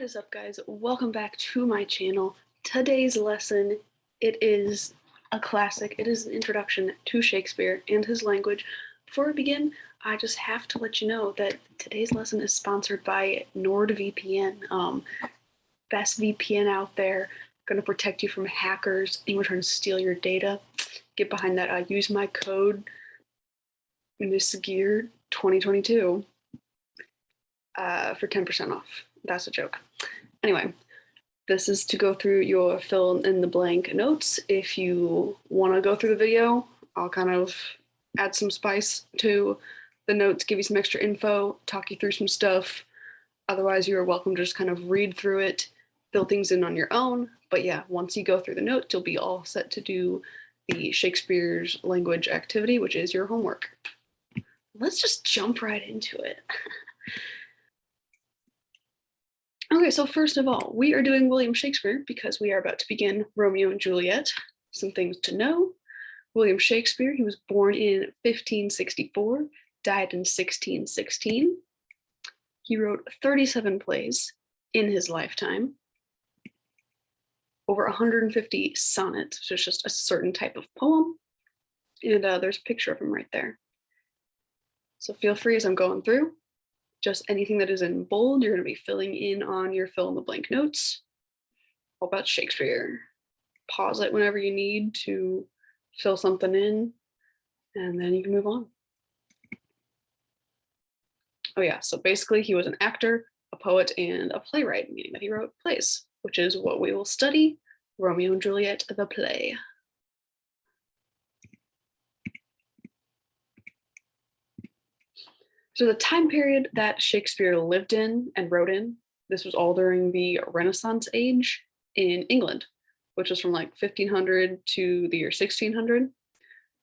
What is up, guys? Welcome back to my channel. Today's lesson, it is a classic. It is an introduction to Shakespeare and his language. Before we begin, I just have to let you know that today's lesson is sponsored by NordVPN. Best VPN out there, going to protect you from hackers, anyone trying to steal your data. Get behind that. Use my code MissGear2022 for 10% off. That's a joke. Anyway, this is to go through your fill in the blank notes. If you want to go through the video, I'll kind of add some spice to the notes, give you some extra info, talk you through some stuff. Otherwise, you're welcome to just kind of read through it, fill things in on your own. But yeah, once you go through the notes, you'll be all set to do the Shakespeare's language activity, which is your homework. Let's just jump right into it. Okay, so first of all, we are doing William Shakespeare because we are about to begin Romeo and Juliet. Some things to know. William Shakespeare, he was born in 1564, died in 1616. He wrote 37 plays in his lifetime, over 150 sonnets, which is just a certain type of poem. And there's a picture of him right there. So feel free as I'm going through. Just anything that is in bold, you're going to be filling in on your fill in the blank notes. All about Shakespeare. Pause it whenever you need to fill something in, and then you can move on. Oh yeah, so basically he was an actor, a poet, and a playwright, meaning that he wrote plays, which is what we will study, Romeo and Juliet, the play. So the time period that Shakespeare lived in and wrote in, this was all during the Renaissance age in England, which was from like 1500 to the year 1600.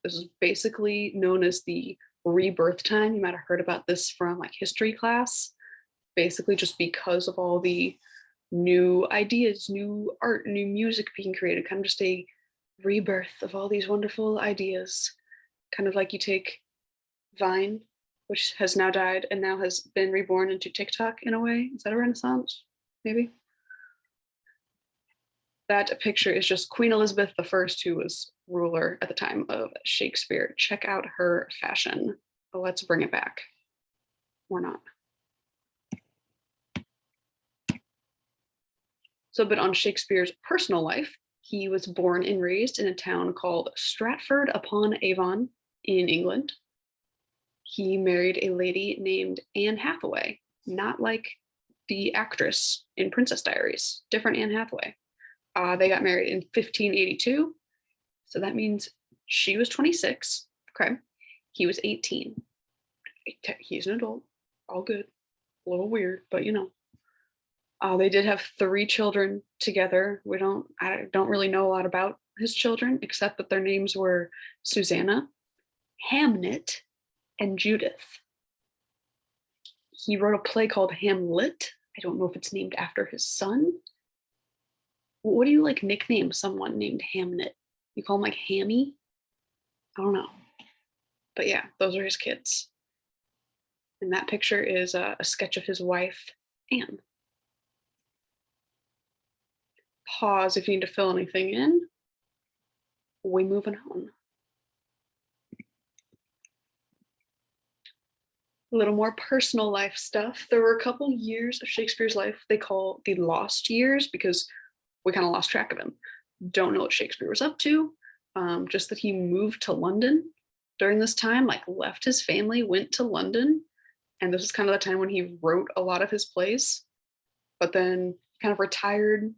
This is basically known as the rebirth time. You might have heard about this from like history class, basically just because of all the new ideas, new art, new music being created, kind of just a rebirth of all these wonderful ideas. Kind of like you take Vine, which has now died and now has been reborn into TikTok in a way. Is that a renaissance? Maybe? That picture is just Queen Elizabeth I, who was ruler at the time of Shakespeare. Check out her fashion. But let's bring it back. Or not. So, but on Shakespeare's personal life, he was born and raised in a town called Stratford upon Avon in England. He married a lady named Anne Hathaway, not like the actress in Princess Diaries, different Anne Hathaway. They got married in 1582, so that means she was 26, okay? He was 18. He's an adult, all good, a little weird, but you know. They did have 3 children together. I don't really know a lot about his children, except that their names were Susanna, Hamnet, and Judith. He wrote a play called Hamlet. I don't know if it's named after his son. What do you like nickname someone named Hamnet? You call him like Hammy? I don't know. But yeah, those are his kids. And that picture is a sketch of his wife, Anne. Pause if you need to fill anything in. We moving on. A little more personal life stuff. There were a couple years of Shakespeare's life they call the lost years because we kind of lost track of him. Don't know what Shakespeare was up to. Just that he moved to London during this time, like left his family, went to London. And this was kind of the time when he wrote a lot of his plays. But then kind of retired,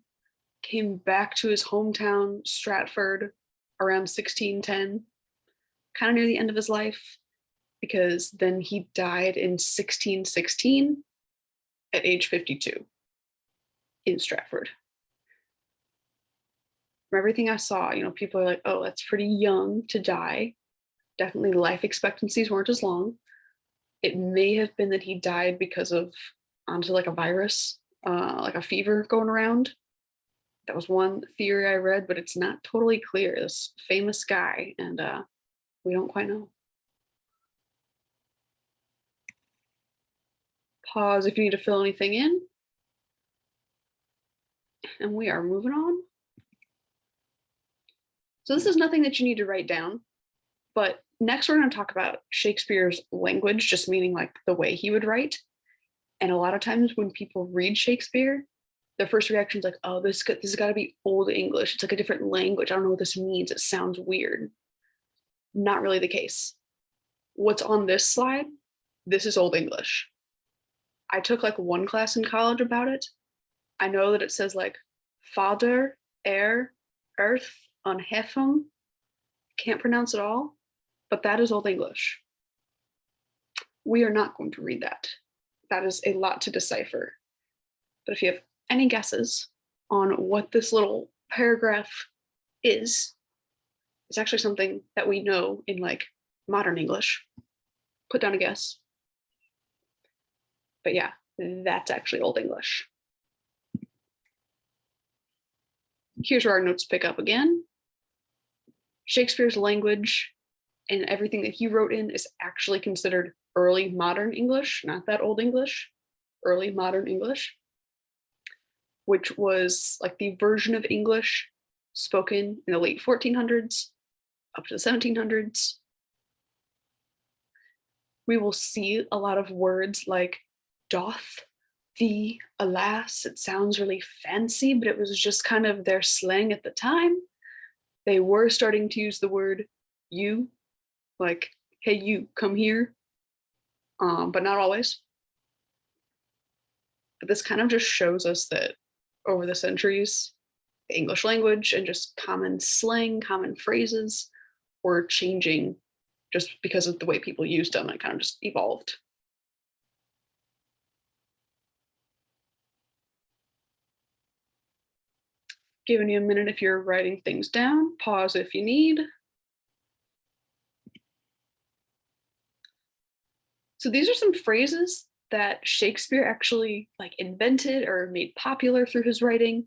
came back to his hometown, Stratford, around 1610, kind of near the end of his life, because then he died in 1616 at age 52 in Stratford. From everything I saw, you know, people are like, oh, that's pretty young to die. Definitely life expectancies weren't as long. It may have been that he died because of onto like a virus, like a fever going around. That was one theory I read, but it's not totally clear. This famous guy, and we don't quite know. Pause if you need to fill anything in. and we are moving on. So this is nothing that you need to write down, but next we're going to talk about Shakespeare's language, just meaning like the way he would write. And a lot of times when people read Shakespeare, their first reaction is like, oh, this has got to be Old English. It's like a different language. I don't know what this means. It sounds weird. Not really the case. What's on this slide, this is Old English. I took like one class in college about it. I know that it says like father, air, earth, unhefum. Can't pronounce it all, but that is Old English. We are not going to read that. That is a lot to decipher. But if you have any guesses on what this little paragraph is, it's actually something that we know in like modern English. Put down a guess. But yeah, that's actually Old English. Here's where our notes pick up again. Shakespeare's language and everything that he wrote in is actually considered early modern English, not that Old English, early modern English, which was like the version of English spoken in the late 1400s up to the 1700s. We will see a lot of words like doth, thee, alas. It sounds really fancy, but it was just kind of their slang at the time. They were starting to use the word you, like, hey, you, come here, but not always. But this kind of just shows us that over the centuries, the English language and just common slang, common phrases were changing just because of the way people used them. It kind of just evolved. Giving you a minute if you're writing things down, pause if you need. So these are some phrases that Shakespeare actually like invented or made popular through his writing.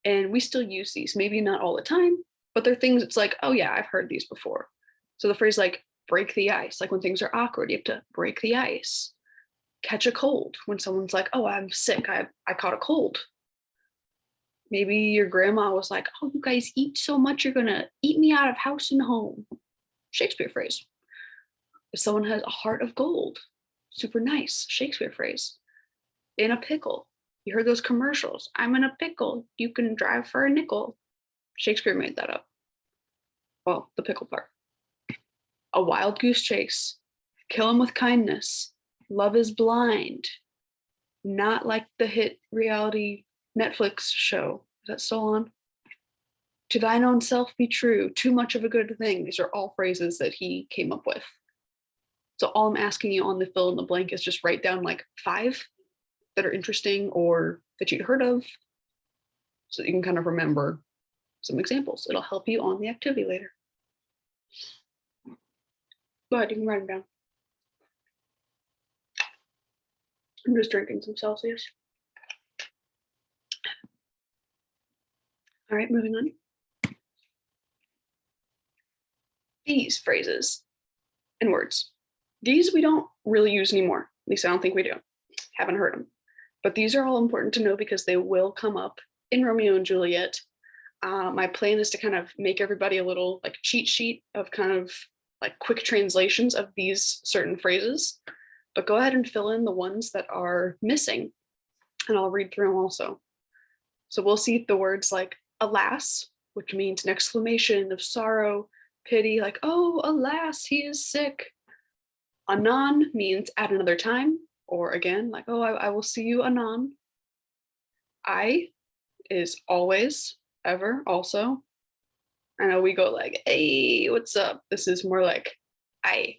And we still use these, maybe not all the time, but they're things it's like, oh yeah, I've heard these before. So the phrase like break the ice, like when things are awkward, you have to break the ice. Catch a cold, when someone's like, oh, I'm sick, I caught a cold. Maybe your grandma was like, oh, you guys eat so much, you're gonna eat me out of house and home. Shakespeare phrase. If someone has a heart of gold, super nice, Shakespeare phrase. In a pickle, you heard those commercials. I'm in a pickle, you can drive for a nickel. Shakespeare made that up. Well, the pickle part. A wild goose chase, kill him with kindness, love is blind. Not like the hit reality Netflix show. Is that still on? To thine own self be true, too much of a good thing. These are all phrases that he came up with. So all I'm asking you on the fill in the blank is just write down like 5 that are interesting or that you'd heard of so that you can kind of remember some examples. It'll help you on the activity later. Go ahead, you can write them down. I'm just drinking some Celsius. All right, moving on. These phrases and words. These we don't really use anymore. At least I don't think we do. Haven't heard them. But these are all important to know because they will come up in Romeo and Juliet. My plan is to kind of make everybody a little like cheat sheet of kind of like quick translations of these certain phrases. But go ahead and fill in the ones that are missing and I'll read through them also. So we'll see the words like alas, which means an exclamation of sorrow, pity, like, oh, alas, he is sick. Anon means at another time, or again, like, oh, I will see you anon. I is always, ever, also. I know we go like, hey, what's up? This is more like I.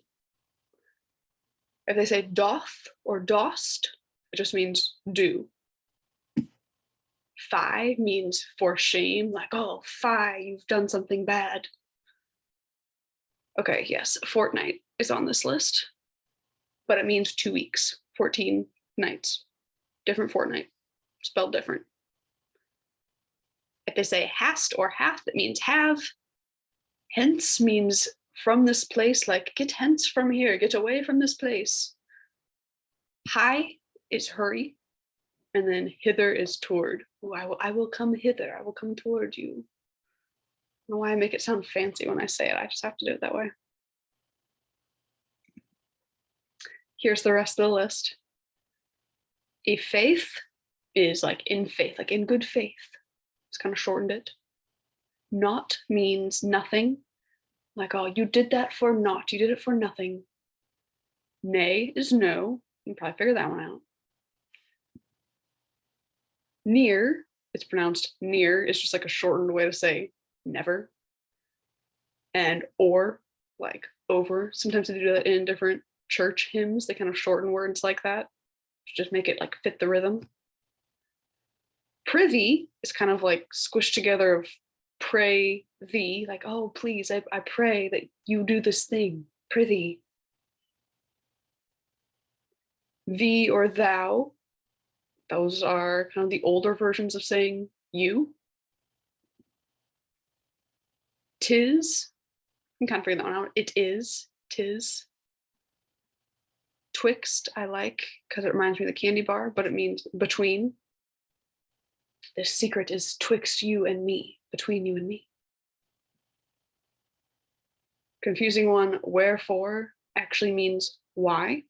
If they say doth or dost, it just means do. Fie means for shame, like, oh, fie, you've done something bad. Okay, yes, fortnight is on this list, but it means 2 weeks, 14 nights. Different fortnight, spelled different. If they say hast or hath, it means have. Hence means from this place, like get hence from here, get away from this place. Hie is hurry, and then hither is toward. Ooh, I will come hither. I will come towards you. I don't know why I make it sound fancy when I say it. I just have to do it that way. Here's the rest of the list. A faith is like in faith, like in good faith. It's kind of shortened it. Not means nothing. Like, oh, you did that for naught. You did it for nothing. Nay is no. You can probably figure that one out. Near, it's pronounced near. It's just like a shortened way to say never. And or, like over. Sometimes they do that in different church hymns. They kind of shorten words like that to just make it like fit the rhythm. Prithee is kind of like squished together of pray thee, like, oh, please, I pray that you do this thing. Prithee. Thee or thou, those are kind of the older versions of saying you. Tis, you can kind of figure that one out. It is, tis. Twixt, I like, because it reminds me of the candy bar, but it means between. This secret is twixt you and me, between you and me. Confusing one, wherefore actually means why.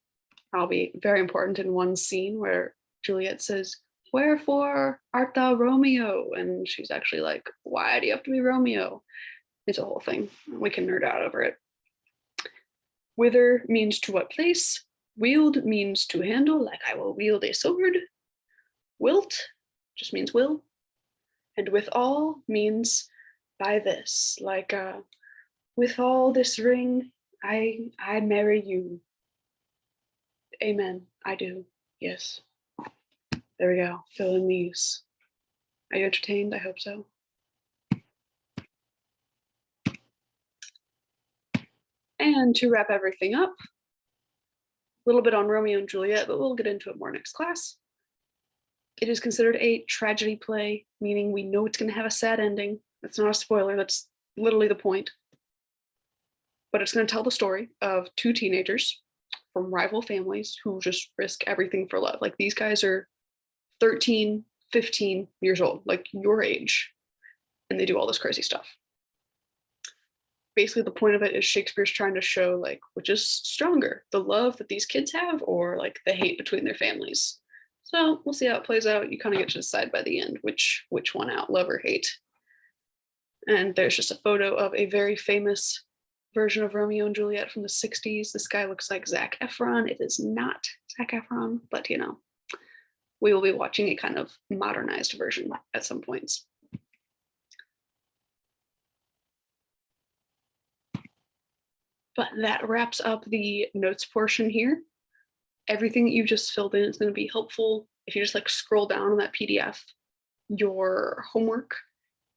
That'll be very important in one scene where Juliet says, wherefore art thou Romeo? And she's actually like, why do you have to be Romeo? It's a whole thing. We can nerd out over it. Whither means to what place. Wield means to handle, like I will wield a sword. Wilt just means will. And withal means by this, like with all this ring, I marry you. Amen. I do. Yes. There we go. Fill in these. Are you entertained? I hope so. And to wrap everything up, a little bit on Romeo and Juliet, but we'll get into it more next class. It is considered a tragedy play, meaning we know it's going to have a sad ending. That's not a spoiler. That's literally the point. But it's going to tell the story of two teenagers from rival families who just risk everything for love. Like these guys are 13, 15 years old, like your age, and they do all this crazy stuff. Basically, the point of it is Shakespeare's trying to show like which is stronger, the love that these kids have or like the hate between their families. So we'll see how it plays out. You kind of get to decide by the end which one out, love or hate. And there's just a photo of a very famous version of Romeo and Juliet from the 60s. This guy looks like Zac Efron. It is not Zac Efron, but you know, we will be watching a kind of modernized version at some points. But that wraps up the notes portion here. Everything that you just filled in is going to be helpful. If you just like scroll down on that PDF, your homework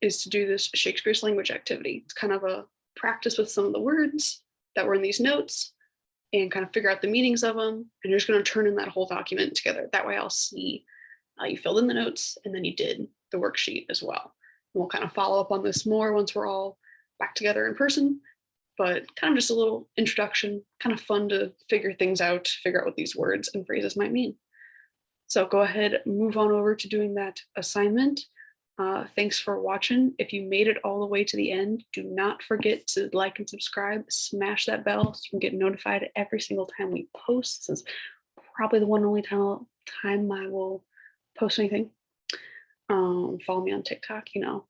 is to do this Shakespeare's language activity. It's kind of a practice with some of the words that were in these notes and kind of figure out the meanings of them. And you're just going to turn in that whole document together. That way I'll see you filled in the notes and then you did the worksheet as well. And we'll kind of follow up on this more once we're all back together in person. But kind of just a little introduction, kind of fun to figure things out, figure out what these words and phrases might mean. So go ahead, move on over to doing that assignment. Thanks for watching. If you made it all the way to the end, do not forget to like and subscribe, smash that bell so you can get notified every single time we post. This is probably the one and only time I will post anything. Follow me on TikTok, you know.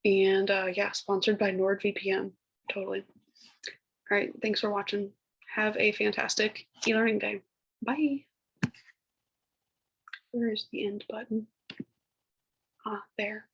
And yeah, sponsored by NordVPN, totally. All right, thanks for watching. Have a fantastic e-learning day. Bye. Where is the end button? Ah, there.